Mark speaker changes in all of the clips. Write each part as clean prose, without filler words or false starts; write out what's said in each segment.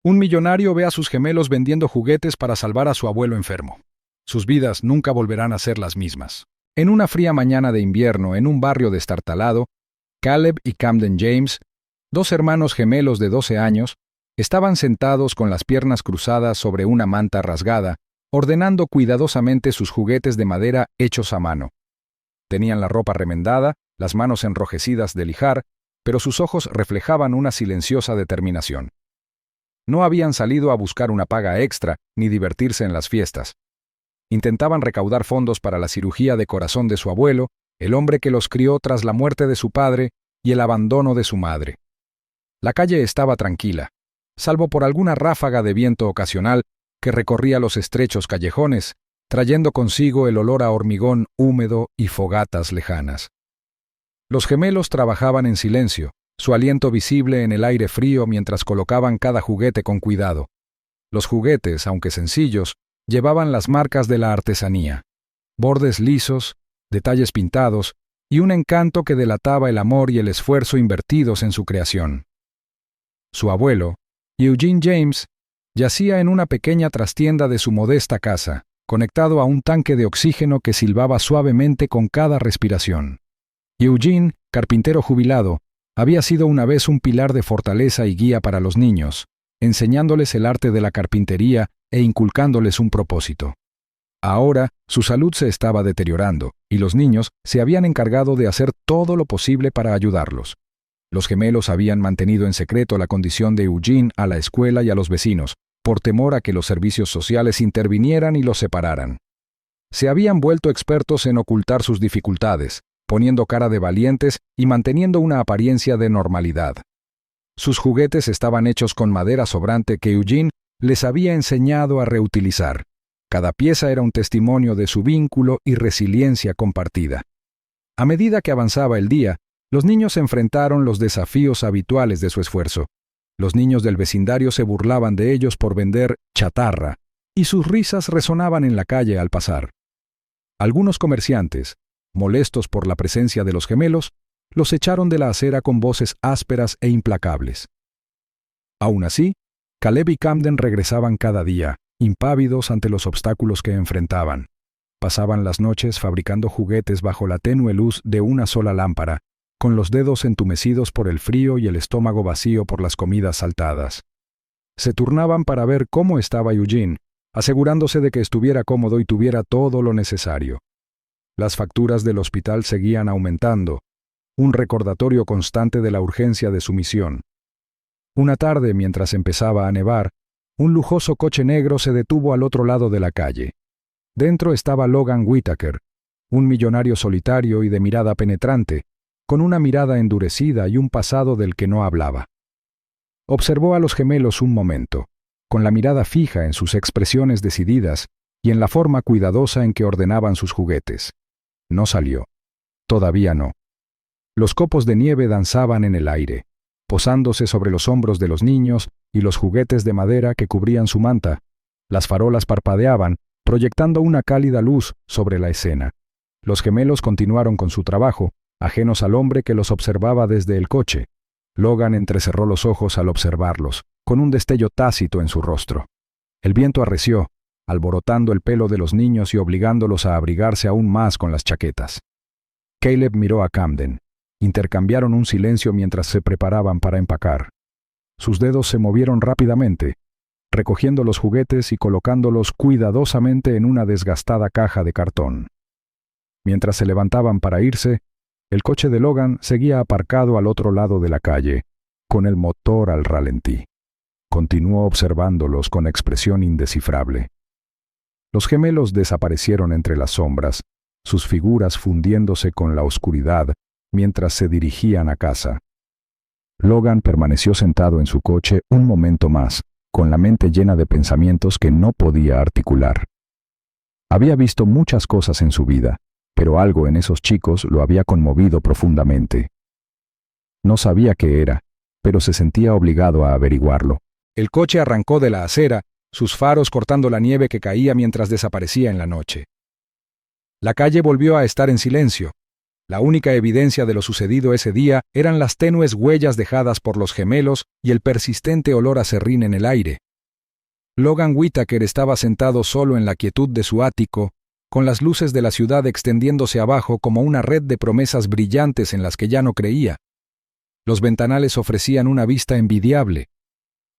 Speaker 1: Un millonario ve a sus gemelos vendiendo juguetes para salvar a su abuelo enfermo. Sus vidas nunca volverán a ser las mismas. En una fría mañana de invierno, en un barrio destartalado, Caleb y Camden James, dos hermanos gemelos de 12 años, estaban sentados con las piernas cruzadas sobre una manta rasgada, ordenando cuidadosamente sus juguetes de madera hechos a mano. Tenían la ropa remendada, las manos enrojecidas de lijar, pero sus ojos reflejaban una silenciosa determinación. No habían salido a buscar una paga extra ni divertirse en las fiestas. Intentaban recaudar fondos para la cirugía de corazón de su abuelo, el hombre que los crió tras la muerte de su padre y el abandono de su madre. La calle estaba tranquila, salvo por alguna ráfaga de viento ocasional que recorría los estrechos callejones, trayendo consigo el olor a hormigón húmedo y fogatas lejanas. Los gemelos trabajaban en silencio, su aliento visible en el aire frío mientras colocaban cada juguete con cuidado. Los juguetes, aunque sencillos, llevaban las marcas de la artesanía, bordes lisos, detalles pintados y un encanto que delataba el amor y el esfuerzo invertidos en su creación. Su abuelo, Eugene James, yacía en una pequeña trastienda de su modesta casa, conectado a un tanque de oxígeno que silbaba suavemente con cada respiración. Eugene, carpintero jubilado, había sido una vez un pilar de fortaleza y guía para los niños, enseñándoles el arte de la carpintería e inculcándoles un propósito. Ahora, su salud se estaba deteriorando, y los niños se habían encargado de hacer todo lo posible para ayudarlos. Los gemelos habían mantenido en secreto la condición de Eugene a la escuela y a los vecinos, por temor a que los servicios sociales intervinieran y los separaran. Se habían vuelto expertos en ocultar sus dificultades, poniendo cara de valientes y manteniendo una apariencia de normalidad. Sus juguetes estaban hechos con madera sobrante que Eugene les había enseñado a reutilizar. Cada pieza era un testimonio de su vínculo y resiliencia compartida. A medida que avanzaba el día, los niños enfrentaron los desafíos habituales de su esfuerzo. Los niños del vecindario se burlaban de ellos por vender chatarra, y sus risas resonaban en la calle al pasar. Algunos comerciantes, molestos por la presencia de los gemelos, los echaron de la acera con voces ásperas e implacables. Aún así, Caleb y Camden regresaban cada día, impávidos ante los obstáculos que enfrentaban. Pasaban las noches fabricando juguetes bajo la tenue luz de una sola lámpara, con los dedos entumecidos por el frío y el estómago vacío por las comidas saltadas. Se turnaban para ver cómo estaba Eugene, asegurándose de que estuviera cómodo y tuviera todo lo necesario. Las facturas del hospital seguían aumentando, un recordatorio constante de la urgencia de su misión. Una tarde, mientras empezaba a nevar, un lujoso coche negro se detuvo al otro lado de la calle. Dentro estaba Logan Whittaker, un millonario solitario y de mirada penetrante, con una mirada endurecida y un pasado del que no hablaba. Observó a los gemelos un momento, con la mirada fija en sus expresiones decididas y en la forma cuidadosa en que ordenaban sus juguetes. No salió. Todavía no. Los copos de nieve danzaban en el aire, posándose sobre los hombros de los niños y los juguetes de madera que cubrían su manta. Las farolas parpadeaban, proyectando una cálida luz sobre la escena. Los gemelos continuaron con su trabajo, ajenos al hombre que los observaba desde el coche. Logan entrecerró los ojos al observarlos, con un destello tácito en su rostro. El viento arreció, alborotando el pelo de los niños y obligándolos a abrigarse aún más con las chaquetas. Caleb miró a Camden. Intercambiaron un silencio mientras se preparaban para empacar. Sus dedos se movieron rápidamente, recogiendo los juguetes y colocándolos cuidadosamente en una desgastada caja de cartón. Mientras se levantaban para irse, el coche de Logan seguía aparcado al otro lado de la calle, con el motor al ralentí. Continuó observándolos con expresión indescifrable. Los gemelos desaparecieron entre las sombras, sus figuras fundiéndose con la oscuridad mientras se dirigían a casa. Logan permaneció sentado en su coche un momento más, con la mente llena de pensamientos que no podía articular. Había visto muchas cosas en su vida, pero algo en esos chicos lo había conmovido profundamente. No sabía qué era, pero se sentía obligado a averiguarlo. El coche arrancó de la acera, sus faros cortando la nieve que caía mientras desaparecía en la noche. La calle volvió a estar en silencio. La única evidencia de lo sucedido ese día eran las tenues huellas dejadas por los gemelos y el persistente olor a serrín en el aire. Logan Whittaker estaba sentado solo en la quietud de su ático, con las luces de la ciudad extendiéndose abajo como una red de promesas brillantes en las que ya no creía. Los ventanales ofrecían una vista envidiable,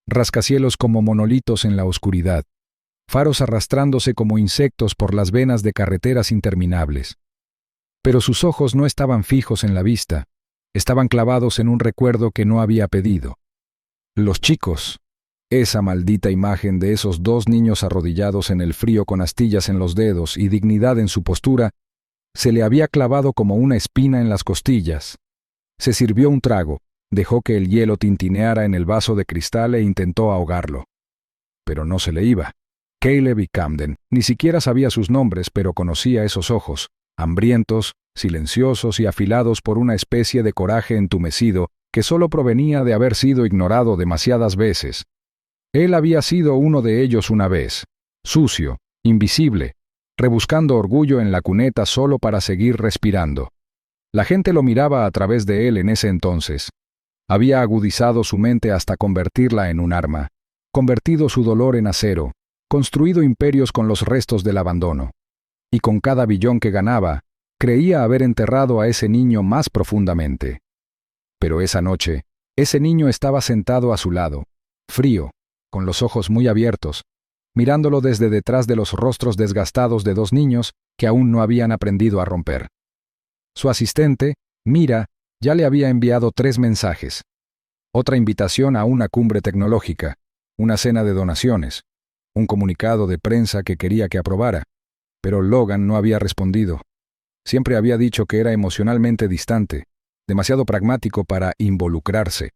Speaker 1: rascacielos como monolitos en la oscuridad, faros arrastrándose como insectos por las venas de carreteras interminables. Pero sus ojos no estaban fijos en la vista, estaban clavados en un recuerdo que no había pedido. Los chicos, esa maldita imagen de esos dos niños arrodillados en el frío con astillas en los dedos y dignidad en su postura, se le había clavado como una espina en las costillas. Se sirvió un trago, dejó que el hielo tintineara en el vaso de cristal e intentó ahogarlo. Pero no se le iba. Caleb y Camden, ni siquiera sabía sus nombres, pero conocía esos ojos, hambrientos, silenciosos y afilados por una especie de coraje entumecido que solo provenía de haber sido ignorado demasiadas veces. Él había sido uno de ellos una vez, sucio, invisible, rebuscando orgullo en la cuneta solo para seguir respirando. La gente lo miraba a través de él en ese entonces. Había agudizado su mente hasta convertirla en un arma, convertido su dolor en acero, construido imperios con los restos del abandono. Y con cada billón que ganaba, creía haber enterrado a ese niño más profundamente. Pero esa noche, ese niño estaba sentado a su lado, frío, con los ojos muy abiertos, mirándolo desde detrás de los rostros desgastados de dos niños que aún no habían aprendido a romper. Su asistente, Mira, ya le había enviado 3 mensajes. Otra invitación a una cumbre tecnológica, una cena de donaciones, un comunicado de prensa que quería que aprobara. Pero Logan no había respondido. Siempre había dicho que era emocionalmente distante, demasiado pragmático para involucrarse.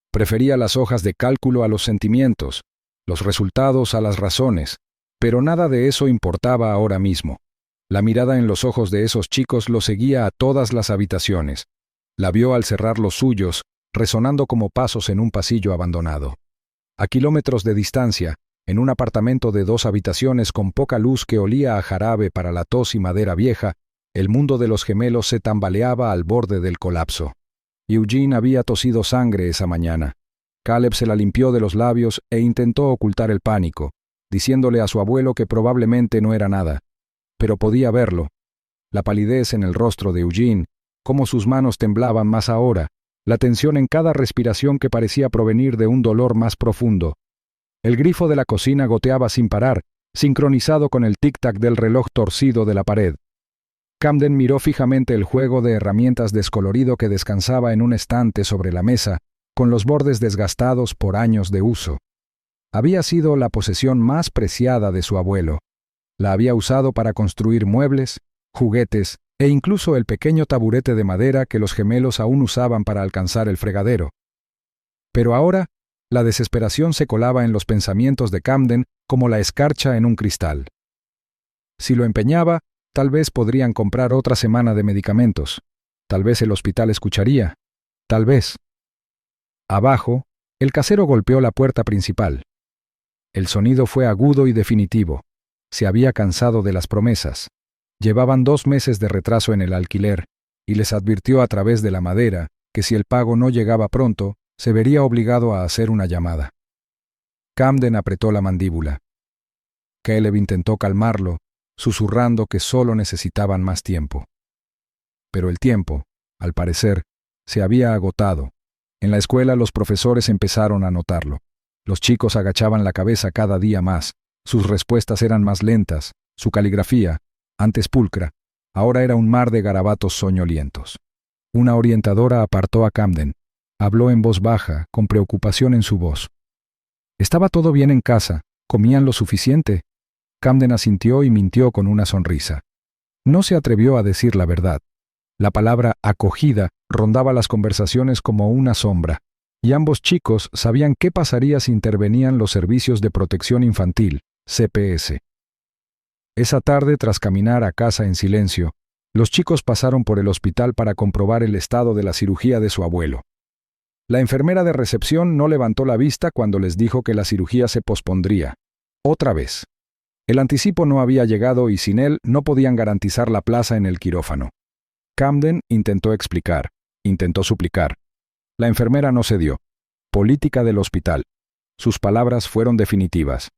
Speaker 1: Prefería las hojas de cálculo a los sentimientos, los resultados a las razones, pero nada de eso importaba ahora mismo. La mirada en los ojos de esos chicos lo seguía a todas las habitaciones. La vio al cerrar los suyos, resonando como pasos en un pasillo abandonado. A kilómetros de distancia, en un apartamento de 2 habitaciones con poca luz que olía a jarabe para la tos y madera vieja, el mundo de los gemelos se tambaleaba al borde del colapso. Eugene había tosido sangre esa mañana. Caleb se la limpió de los labios e intentó ocultar el pánico, diciéndole a su abuelo que probablemente no era nada. Pero podía verlo. La palidez en el rostro de Eugene, cómo sus manos temblaban más ahora, la tensión en cada respiración que parecía provenir de un dolor más profundo. El grifo de la cocina goteaba sin parar, sincronizado con el tic-tac del reloj torcido de la pared. Camden miró fijamente el juego de herramientas descolorido que descansaba en un estante sobre la mesa, con los bordes desgastados por años de uso. Había sido la posesión más preciada de su abuelo. La había usado para construir muebles, juguetes e incluso el pequeño taburete de madera que los gemelos aún usaban para alcanzar el fregadero. Pero ahora, la desesperación se colaba en los pensamientos de Camden como la escarcha en un cristal. Si lo empeñaba, tal vez podrían comprar otra semana de medicamentos. Tal vez el hospital escucharía. Tal vez. Abajo, el casero golpeó la puerta principal. El sonido fue agudo y definitivo. Se había cansado de las promesas. Llevaban 2 meses de retraso en el alquiler, y les advirtió a través de la madera que si el pago no llegaba pronto, se vería obligado a hacer una llamada. Camden apretó la mandíbula. Caleb intentó calmarlo, susurrando que solo necesitaban más tiempo. Pero el tiempo, al parecer, se había agotado. En la escuela los profesores empezaron a notarlo. Los chicos agachaban la cabeza cada día más. Sus respuestas eran más lentas. Su caligrafía, antes pulcra, ahora era un mar de garabatos soñolientos. Una orientadora apartó a Camden. Habló en voz baja, con preocupación en su voz. ¿Estaba todo bien en casa? ¿Comían lo suficiente? Camden asintió y mintió con una sonrisa. No se atrevió a decir la verdad. La palabra acogida rondaba las conversaciones como una sombra, y ambos chicos sabían qué pasaría si intervenían los servicios de protección infantil, CPS. Esa tarde, tras caminar a casa en silencio, los chicos pasaron por el hospital para comprobar el estado de la cirugía de su abuelo. La enfermera de recepción no levantó la vista cuando les dijo que la cirugía se pospondría. Otra vez. El anticipo no había llegado y sin él no podían garantizar la plaza en el quirófano. Camden intentó explicar, intentó suplicar. La enfermera no cedió. Política del hospital. Sus palabras fueron definitivas.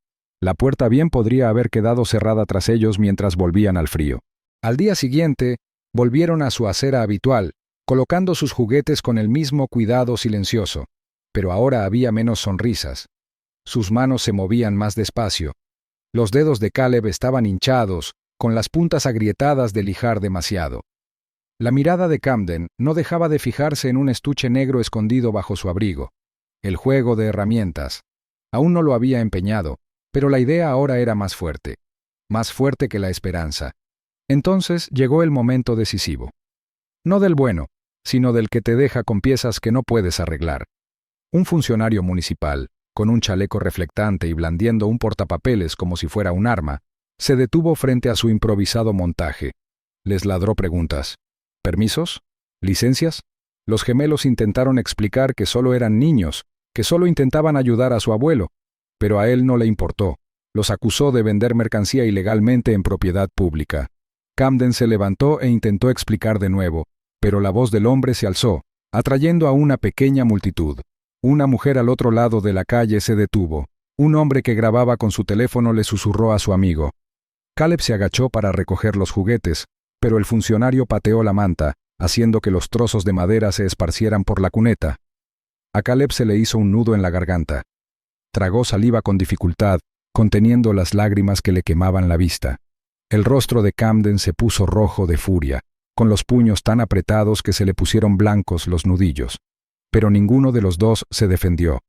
Speaker 1: La puerta bien podría haber quedado cerrada tras ellos mientras volvían al frío. Al día siguiente, volvieron a su acera habitual, colocando sus juguetes con el mismo cuidado silencioso, pero ahora había menos sonrisas. Sus manos se movían más despacio. Los dedos de Caleb estaban hinchados, con las puntas agrietadas de lijar demasiado. La mirada de Camden no dejaba de fijarse en un estuche negro escondido bajo su abrigo. El juego de herramientas. Aún no lo había empeñado, pero la idea ahora era más fuerte que la esperanza. Entonces llegó el momento decisivo. No del bueno, sino del que te deja con piezas que no puedes arreglar. Un funcionario municipal, con un chaleco reflectante y blandiendo un portapapeles como si fuera un arma, se detuvo frente a su improvisado montaje. Les ladró preguntas. ¿Permisos? ¿Licencias? Los gemelos intentaron explicar que solo eran niños, que solo intentaban ayudar a su abuelo, pero a él no le importó. Los acusó de vender mercancía ilegalmente en propiedad pública. Camden se levantó e intentó explicar de nuevo, pero la voz del hombre se alzó, atrayendo a una pequeña multitud. Una mujer al otro lado de la calle se detuvo. Un hombre que grababa con su teléfono le susurró a su amigo. Caleb se agachó para recoger los juguetes, pero el funcionario pateó la manta, haciendo que los trozos de madera se esparcieran por la cuneta. A Caleb se le hizo un nudo en la garganta. Tragó saliva con dificultad, conteniendo las lágrimas que le quemaban la vista. El rostro de Camden se puso rojo de furia, con los puños tan apretados que se le pusieron blancos los nudillos. Pero ninguno de los dos se defendió.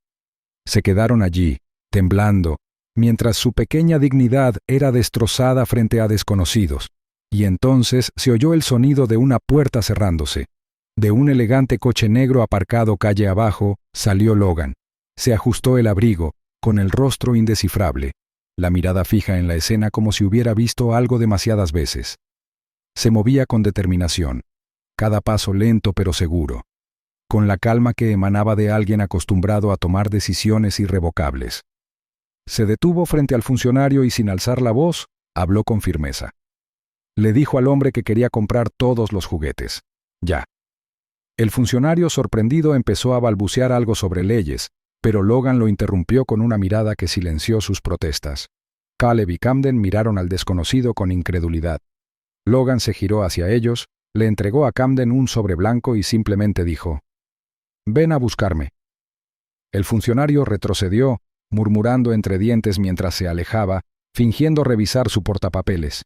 Speaker 1: Se quedaron allí, temblando, mientras su pequeña dignidad era destrozada frente a desconocidos. Y entonces se oyó el sonido de una puerta cerrándose. De un elegante coche negro aparcado calle abajo, salió Logan. Se ajustó el abrigo, con el rostro indescifrable, la mirada fija en la escena como si hubiera visto algo demasiadas veces. Se movía con determinación, cada paso lento pero seguro, con la calma que emanaba de alguien acostumbrado a tomar decisiones irrevocables. Se detuvo frente al funcionario y sin alzar la voz, habló con firmeza. Le dijo al hombre que quería comprar todos los juguetes. Ya. El funcionario sorprendido empezó a balbucear algo sobre leyes, pero Logan lo interrumpió con una mirada que silenció sus protestas. Caleb y Camden miraron al desconocido con incredulidad. Logan se giró hacia ellos, le entregó a Camden un sobre blanco y simplemente dijo: «Ven a buscarme». El funcionario retrocedió, murmurando entre dientes mientras se alejaba, fingiendo revisar su portapapeles.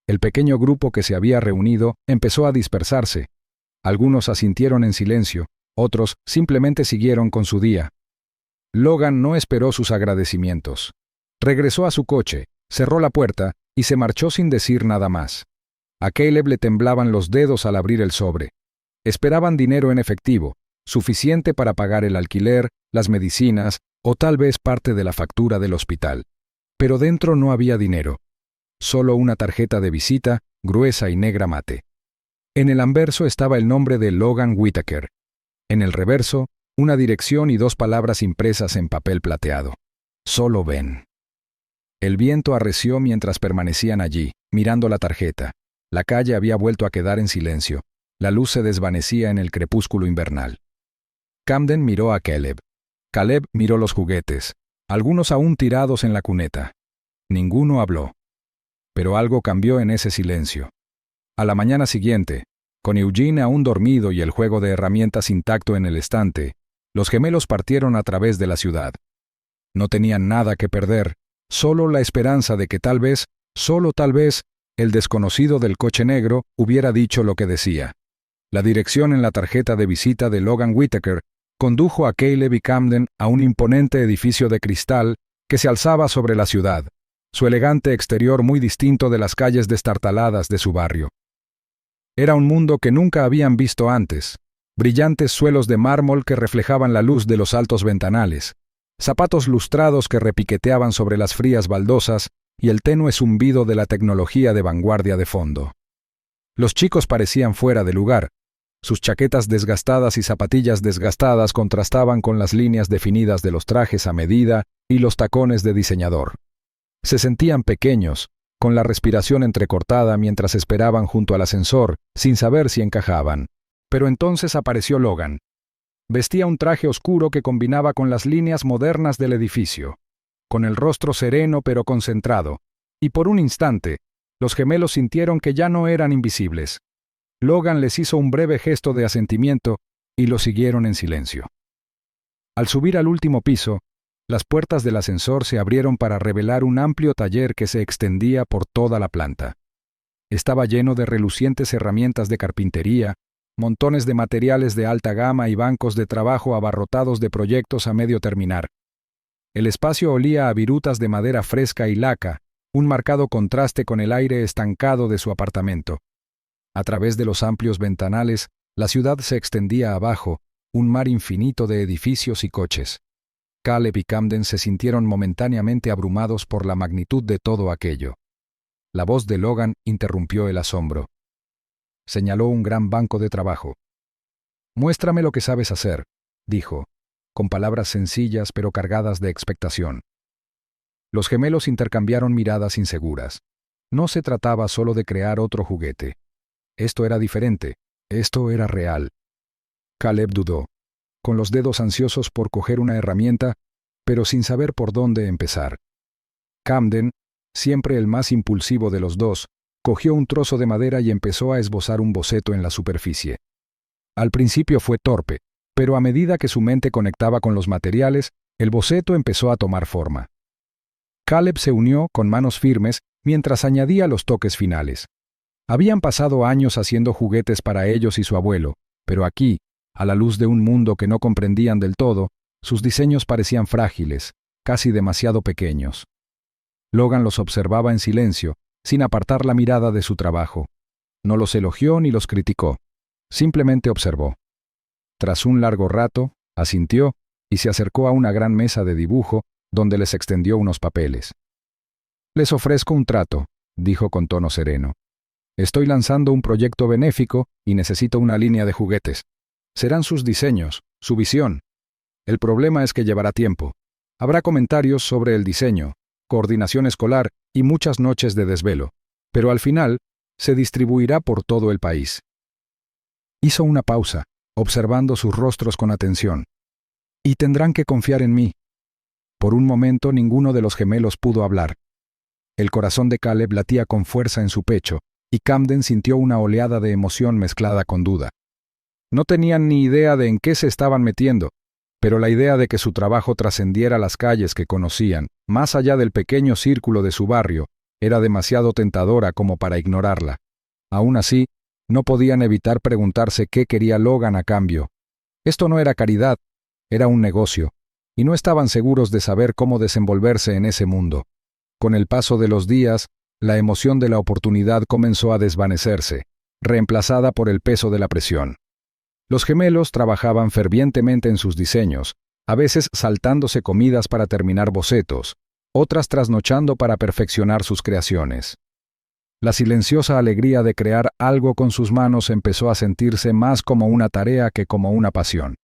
Speaker 1: El pequeño grupo que se había reunido empezó a dispersarse. Algunos asintieron en silencio, otros simplemente siguieron con su día. Logan no esperó sus agradecimientos. Regresó a su coche, cerró la puerta y se marchó sin decir nada más. A Caleb le temblaban los dedos al abrir el sobre. Esperaban dinero en efectivo, suficiente para pagar el alquiler, las medicinas o tal vez parte de la factura del hospital. Pero dentro no había dinero. Solo una tarjeta de visita, gruesa y negra mate. En el anverso estaba el nombre de Logan Whitaker. En el reverso, una dirección y 2 palabras impresas en papel plateado. Solo ven. El viento arreció mientras permanecían allí, mirando la tarjeta. La calle había vuelto a quedar en silencio. La luz se desvanecía en el crepúsculo invernal. Camden miró a Caleb. Caleb miró los juguetes, algunos aún tirados en la cuneta. Ninguno habló. Pero algo cambió en ese silencio. A la mañana siguiente, con Eugene aún dormido y el juego de herramientas intacto en el estante, los gemelos partieron a través de la ciudad. No tenían nada que perder, solo la esperanza de que tal vez, solo tal vez, el desconocido del coche negro hubiera dicho lo que decía. La dirección en la tarjeta de visita de Logan Whitaker condujo a Caleb y Camden a un imponente edificio de cristal que se alzaba sobre la ciudad, su elegante exterior muy distinto de las calles destartaladas de su barrio. Era un mundo que nunca habían visto antes, brillantes suelos de mármol que reflejaban la luz de los altos ventanales, zapatos lustrados que repiqueteaban sobre las frías baldosas y el tenue zumbido de la tecnología de vanguardia de fondo. Los chicos parecían fuera de lugar. Sus chaquetas desgastadas y zapatillas desgastadas contrastaban con las líneas definidas de los trajes a medida y los tacones de diseñador. Se sentían pequeños, con la respiración entrecortada mientras esperaban junto al ascensor, sin saber si encajaban. Pero entonces apareció Logan. Vestía un traje oscuro que combinaba con las líneas modernas del edificio, con el rostro sereno pero concentrado, y por un instante, los gemelos sintieron que ya no eran invisibles. Logan les hizo un breve gesto de asentimiento y lo siguieron en silencio. Al subir al último piso, las puertas del ascensor se abrieron para revelar un amplio taller que se extendía por toda la planta. Estaba lleno de relucientes herramientas de carpintería, montones de materiales de alta gama y bancos de trabajo abarrotados de proyectos a medio terminar. El espacio olía a virutas de madera fresca y laca, un marcado contraste con el aire estancado de su apartamento. A través de los amplios ventanales, la ciudad se extendía abajo, un mar infinito de edificios y coches. Caleb y Camden se sintieron momentáneamente abrumados por la magnitud de todo aquello. La voz de Logan interrumpió el asombro. Señaló un gran banco de trabajo. «Muéstrame lo que sabes hacer», dijo, con palabras sencillas pero cargadas de expectación. Los gemelos intercambiaron miradas inseguras. No se trataba solo de crear otro juguete. Esto era diferente, esto era real. Caleb dudó, con los dedos ansiosos por coger una herramienta, pero sin saber por dónde empezar. Camden, siempre el más impulsivo de los dos, cogió un trozo de madera y empezó a esbozar un boceto en la superficie. Al principio fue torpe, pero a medida que su mente conectaba con los materiales, el boceto empezó a tomar forma. Caleb se unió con manos firmes mientras añadía los toques finales. Habían pasado años haciendo juguetes para ellos y su abuelo, pero aquí, a la luz de un mundo que no comprendían del todo, sus diseños parecían frágiles, casi demasiado pequeños. Logan los observaba en silencio, sin apartar la mirada de su trabajo. No los elogió ni los criticó. Simplemente observó. Tras un largo rato, asintió y se acercó a una gran mesa de dibujo donde les extendió unos papeles. «Les ofrezco un trato», dijo con tono sereno. «Estoy lanzando un proyecto benéfico y necesito una línea de juguetes. Serán sus diseños, su visión. El problema es que llevará tiempo. Habrá comentarios sobre el diseño, coordinación escolar y muchas noches de desvelo, pero al final se distribuirá por todo el país». Hizo una pausa, observando sus rostros con atención. «Y tendrán que confiar en mí». Por un momento ninguno de los gemelos pudo hablar. El corazón de Caleb latía con fuerza en su pecho, y Camden sintió una oleada de emoción mezclada con duda. No tenían ni idea de en qué se estaban metiendo, pero la idea de que su trabajo trascendiera las calles que conocían, más allá del pequeño círculo de su barrio, era demasiado tentadora como para ignorarla. Aún así, no podían evitar preguntarse qué quería Logan a cambio. Esto no era caridad, era un negocio, y no estaban seguros de saber cómo desenvolverse en ese mundo. Con el paso de los días, la emoción de la oportunidad comenzó a desvanecerse, reemplazada por el peso de la presión. Los gemelos trabajaban fervientemente en sus diseños, a veces saltándose comidas para terminar bocetos, otras trasnochando para perfeccionar sus creaciones. La silenciosa alegría de crear algo con sus manos empezó a sentirse más como una tarea que como una pasión.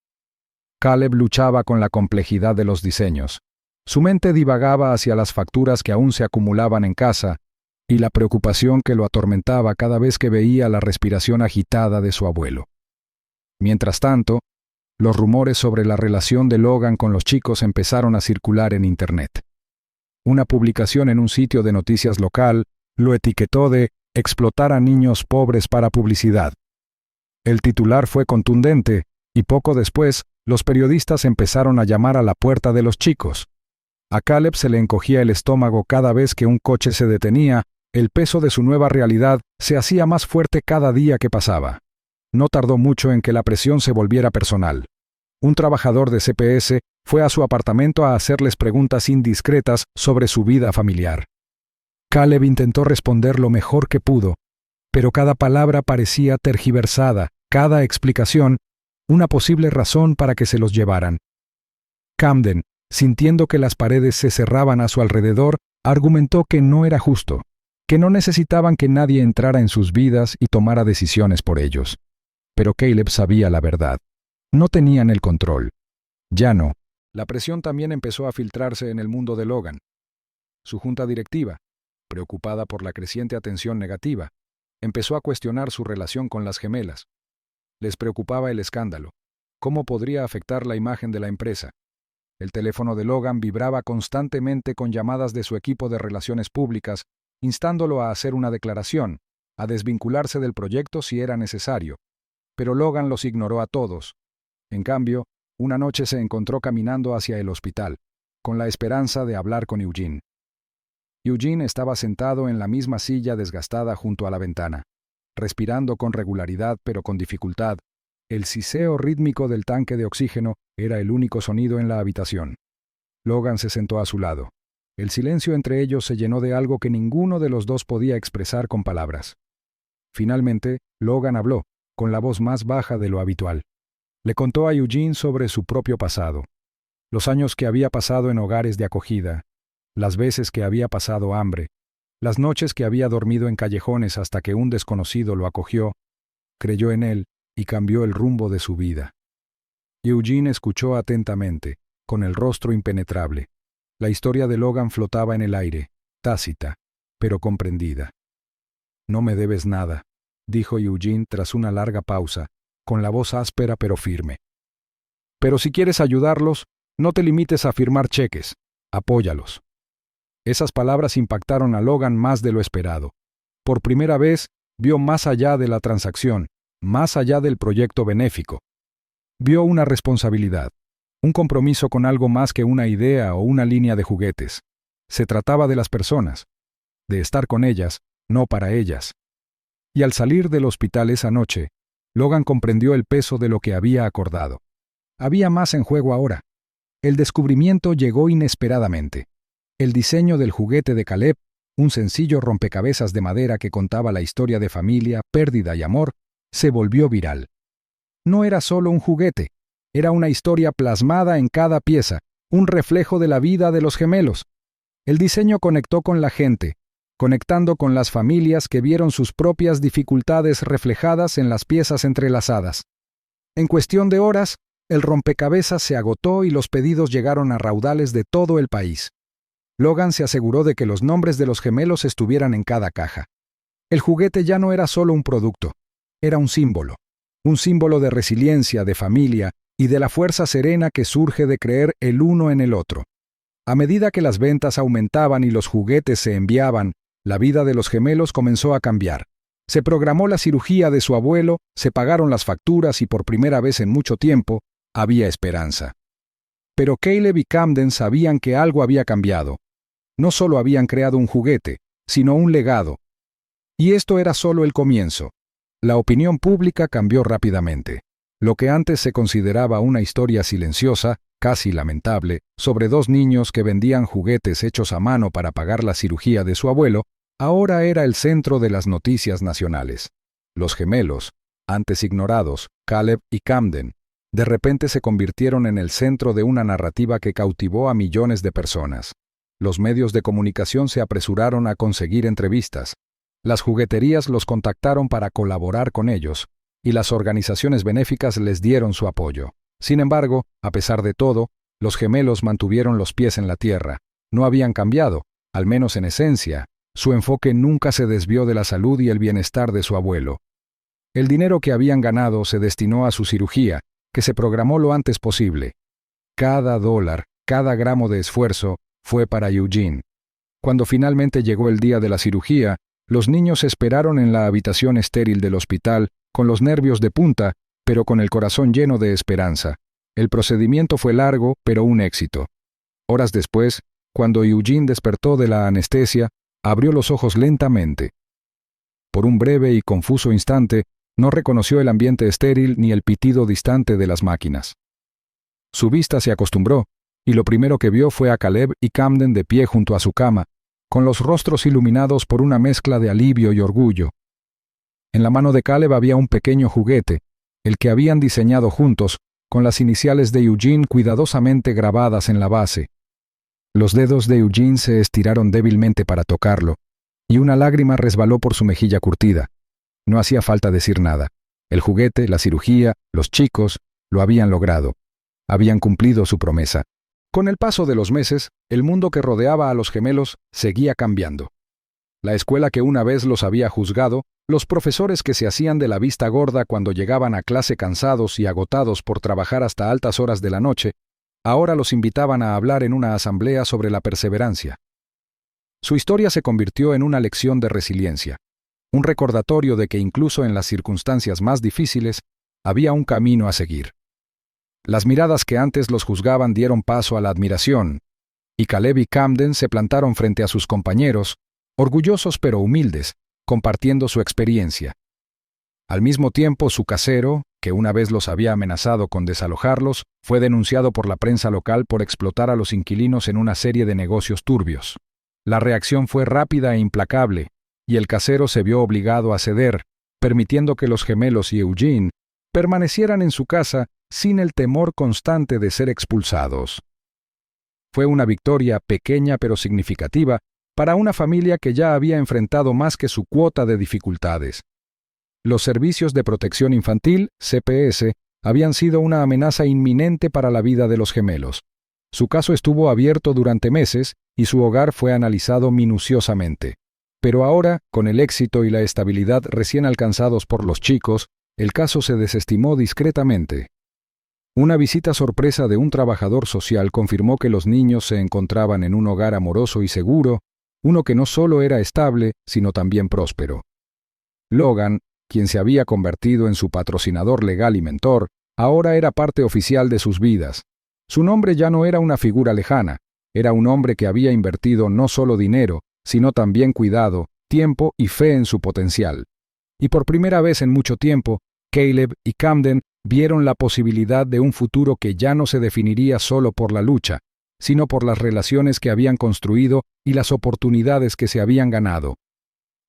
Speaker 1: Caleb luchaba con la complejidad de los diseños. Su mente divagaba hacia las facturas que aún se acumulaban en casa y la preocupación que lo atormentaba cada vez que veía la respiración agitada de su abuelo. Mientras tanto, los rumores sobre la relación de Logan con los chicos empezaron a circular en Internet. Una publicación en un sitio de noticias local lo etiquetó de «explotar a niños pobres para publicidad». El titular fue contundente y poco después los periodistas empezaron a llamar a la puerta de los chicos. A Caleb se le encogía el estómago cada vez que un coche se detenía, el peso de su nueva realidad se hacía más fuerte cada día que pasaba. No tardó mucho en que la presión se volviera personal. Un trabajador de CPS fue a su apartamento a hacerles preguntas indiscretas sobre su vida familiar. Caleb intentó responder lo mejor que pudo, pero cada palabra parecía tergiversada, cada explicación, una posible razón para que se los llevaran. Camden, sintiendo que las paredes se cerraban a su alrededor, argumentó que no era justo, que no necesitaban que nadie entrara en sus vidas y tomara decisiones por ellos. Pero Caleb sabía la verdad. No tenían el control. Ya no. La presión también empezó a filtrarse en el mundo de Logan. Su junta directiva, preocupada por la creciente atención negativa, empezó a cuestionar su relación con las gemelas. Les preocupaba el escándalo. ¿Cómo podría afectar la imagen de la empresa? El teléfono de Logan vibraba constantemente con llamadas de su equipo de relaciones públicas, instándolo a hacer una declaración, a desvincularse del proyecto si era necesario. Pero Logan los ignoró a todos. En cambio, una noche se encontró caminando hacia el hospital, con la esperanza de hablar con Eugene. Eugene estaba sentado en la misma silla desgastada junto a la ventana, respirando con regularidad pero con dificultad. El siseo rítmico del tanque de oxígeno era el único sonido en la habitación. Logan se sentó a su lado. El silencio entre ellos se llenó de algo que ninguno de los dos podía expresar con palabras. Finalmente, Logan habló, con la voz más baja de lo habitual. Le contó a Eugene sobre su propio pasado, los años que había pasado en hogares de acogida, las veces que había pasado hambre, las noches que había dormido en callejones hasta que un desconocido lo acogió, creyó en él y cambió el rumbo de su vida. Eugene escuchó atentamente, con el rostro impenetrable. La historia de Logan flotaba en el aire, tácita, pero comprendida. «No me debes nada», dijo Eugene tras una larga pausa, con la voz áspera pero firme. «Pero si quieres ayudarlos, no te limites a firmar cheques, apóyalos». Esas palabras impactaron a Logan más de lo esperado. Por primera vez, vio más allá de la transacción, más allá del proyecto benéfico. Vio una responsabilidad, un compromiso con algo más que una idea o una línea de juguetes. Se trataba de las personas, de estar con ellas, no para ellas. Y al salir del hospital esa noche, Logan comprendió el peso de lo que había acordado. Había más en juego ahora. El descubrimiento llegó inesperadamente. El diseño del juguete de Caleb, un sencillo rompecabezas de madera que contaba la historia de familia, pérdida y amor, se volvió viral. No era solo un juguete, era una historia plasmada en cada pieza, un reflejo de la vida de los gemelos. El diseño conectó con la gente, conectando con las familias que vieron sus propias dificultades reflejadas en las piezas entrelazadas. En cuestión de horas, el rompecabezas se agotó y los pedidos llegaron a raudales de todo el país. Logan se aseguró de que los nombres de los gemelos estuvieran en cada caja. El juguete ya no era solo un producto, era un símbolo de resiliencia, de familia y de la fuerza serena que surge de creer el uno en el otro. A medida que las ventas aumentaban y los juguetes se enviaban, la vida de los gemelos comenzó a cambiar. Se programó la cirugía de su abuelo, se pagaron las facturas y por primera vez en mucho tiempo, había esperanza. Pero Caleb y Camden sabían que algo había cambiado. No solo habían creado un juguete, sino un legado. Y esto era solo el comienzo. La opinión pública cambió rápidamente. Lo que antes se consideraba una historia silenciosa, casi lamentable, sobre dos niños que vendían juguetes hechos a mano para pagar la cirugía de su abuelo, ahora era el centro de las noticias nacionales. Los gemelos, antes ignorados, Caleb y Camden, de repente se convirtieron en el centro de una narrativa que cautivó a millones de personas. Los medios de comunicación se apresuraron a conseguir entrevistas. Las jugueterías los contactaron para colaborar con ellos, y las organizaciones benéficas les dieron su apoyo. Sin embargo, a pesar de todo, los gemelos mantuvieron los pies en la tierra. No habían cambiado, al menos en esencia. Su enfoque nunca se desvió de la salud y el bienestar de su abuelo. El dinero que habían ganado se destinó a su cirugía, que se programó lo antes posible. Cada dólar, cada gramo de esfuerzo, fue para Eugene. Cuando finalmente llegó el día de la cirugía, los niños esperaron en la habitación estéril del hospital, con los nervios de punta, pero con el corazón lleno de esperanza. El procedimiento fue largo, pero un éxito. Horas después, cuando Eugene despertó de la anestesia, abrió los ojos lentamente. Por un breve y confuso instante, no reconoció el ambiente estéril ni el pitido distante de las máquinas. Su vista se acostumbró, y lo primero que vio fue a Caleb y Camden de pie junto a su cama, con los rostros iluminados por una mezcla de alivio y orgullo. En la mano de Caleb había un pequeño juguete, el que habían diseñado juntos, con las iniciales de Eugene cuidadosamente grabadas en la base. Los dedos de Eugene se estiraron débilmente para tocarlo, y una lágrima resbaló por su mejilla curtida. No hacía falta decir nada. El juguete, la cirugía, los chicos, lo habían logrado. Habían cumplido su promesa. Con el paso de los meses, el mundo que rodeaba a los gemelos seguía cambiando. La escuela que una vez los había juzgado, los profesores que se hacían de la vista gorda cuando llegaban a clase cansados y agotados por trabajar hasta altas horas de la noche, ahora los invitaban a hablar en una asamblea sobre la perseverancia. Su historia se convirtió en una lección de resiliencia, un recordatorio de que incluso en las circunstancias más difíciles, había un camino a seguir. Las miradas que antes los juzgaban dieron paso a la admiración, y Caleb y Camden se plantaron frente a sus compañeros, orgullosos pero humildes, compartiendo su experiencia. Al mismo tiempo, su casero, que una vez los había amenazado con desalojarlos, fue denunciado por la prensa local por explotar a los inquilinos en una serie de negocios turbios. La reacción fue rápida e implacable, y el casero se vio obligado a ceder, permitiendo que los gemelos y Eugene permanecieran en su casa sin el temor constante de ser expulsados. Fue una victoria pequeña pero significativa para una familia que ya había enfrentado más que su cuota de dificultades. Los servicios de protección infantil, CPS, habían sido una amenaza inminente para la vida de los gemelos. Su caso estuvo abierto durante meses y su hogar fue analizado minuciosamente. Pero ahora, con el éxito y la estabilidad recién alcanzados por los chicos, el caso se desestimó discretamente. Una visita sorpresa de un trabajador social confirmó que los niños se encontraban en un hogar amoroso y seguro, uno que no solo era estable, sino también próspero. Logan, quien se había convertido en su patrocinador legal y mentor, ahora era parte oficial de sus vidas. Su nombre ya no era una figura lejana, era un hombre que había invertido no solo dinero, sino también cuidado, tiempo y fe en su potencial. Y por primera vez en mucho tiempo, Caleb y Camden vieron la posibilidad de un futuro que ya no se definiría solo por la lucha, sino por las relaciones que habían construido y las oportunidades que se habían ganado.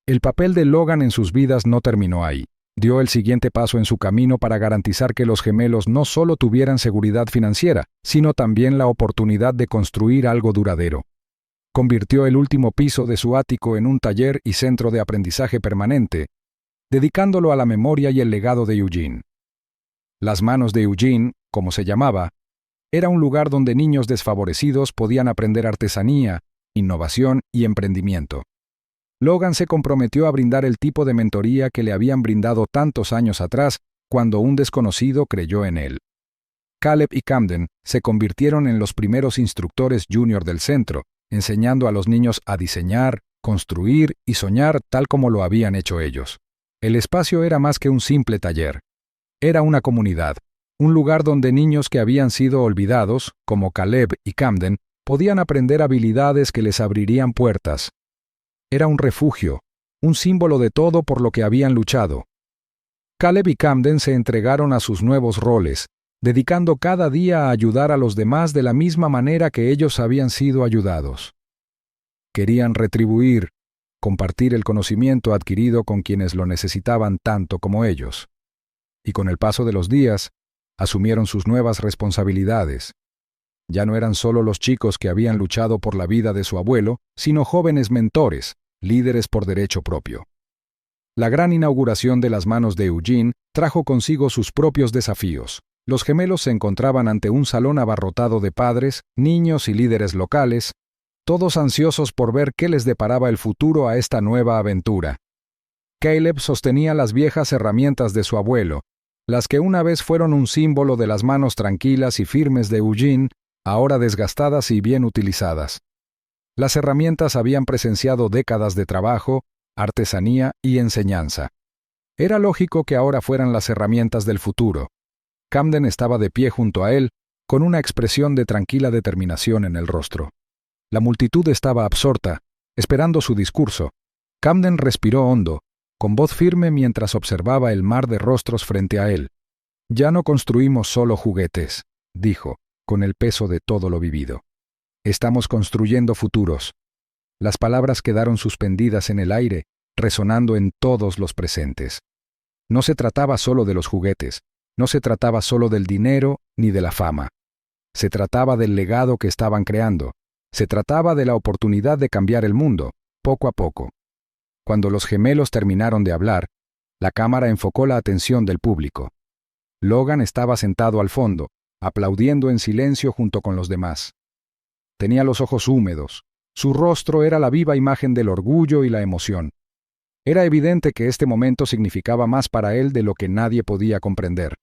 Speaker 1: El papel de Logan en sus vidas no terminó ahí. Dio el siguiente paso en su camino para garantizar que los gemelos no solo tuvieran seguridad financiera, sino también la oportunidad de construir algo duradero. Convirtió el último piso de su ático en un taller y centro de aprendizaje permanente, dedicándolo a la memoria y el legado de Eugene. Las Manos de Eugene, como se llamaba, era un lugar donde niños desfavorecidos podían aprender artesanía, innovación y emprendimiento. Logan se comprometió a brindar el tipo de mentoría que le habían brindado tantos años atrás cuando un desconocido creyó en él. Caleb y Camden se convirtieron en los primeros instructores junior del centro, enseñando a los niños a diseñar, construir y soñar tal como lo habían hecho ellos. El espacio era más que un simple taller. Era una comunidad, un lugar donde niños que habían sido olvidados, como Caleb y Camden, podían aprender habilidades que les abrirían puertas. Era un refugio, un símbolo de todo por lo que habían luchado. Caleb y Camden se entregaron a sus nuevos roles, dedicando cada día a ayudar a los demás de la misma manera que ellos habían sido ayudados. Querían retribuir, compartir el conocimiento adquirido con quienes lo necesitaban tanto como ellos. Y con el paso de los días, asumieron sus nuevas responsabilidades. Ya no eran solo los chicos que habían luchado por la vida de su abuelo, sino jóvenes mentores, líderes por derecho propio. La gran inauguración de Las Manos de Eugene trajo consigo sus propios desafíos. Los gemelos se encontraban ante un salón abarrotado de padres, niños y líderes locales, todos ansiosos por ver qué les deparaba el futuro a esta nueva aventura. Caleb sostenía las viejas herramientas de su abuelo, las que una vez fueron un símbolo de las manos tranquilas y firmes de Eugene, ahora desgastadas y bien utilizadas. Las herramientas habían presenciado décadas de trabajo, artesanía y enseñanza. Era lógico que ahora fueran las herramientas del futuro. Camden estaba de pie junto a él, con una expresión de tranquila determinación en el rostro. La multitud estaba absorta, esperando su discurso. Camden respiró hondo, con voz firme mientras observaba el mar de rostros frente a él. «Ya no construimos solo juguetes», dijo, con el peso de todo lo vivido. «Estamos construyendo futuros». Las palabras quedaron suspendidas en el aire, resonando en todos los presentes. No se trataba solo de los juguetes, no se trataba solo del dinero ni de la fama. Se trataba del legado que estaban creando. Se trataba de la oportunidad de cambiar el mundo, poco a poco. Cuando los gemelos terminaron de hablar, la cámara enfocó la atención del público. Logan estaba sentado al fondo, aplaudiendo en silencio junto con los demás. Tenía los ojos húmedos, Su rostro era la viva imagen del orgullo y la emoción. Era evidente que este momento significaba más para él de lo que nadie podía comprender.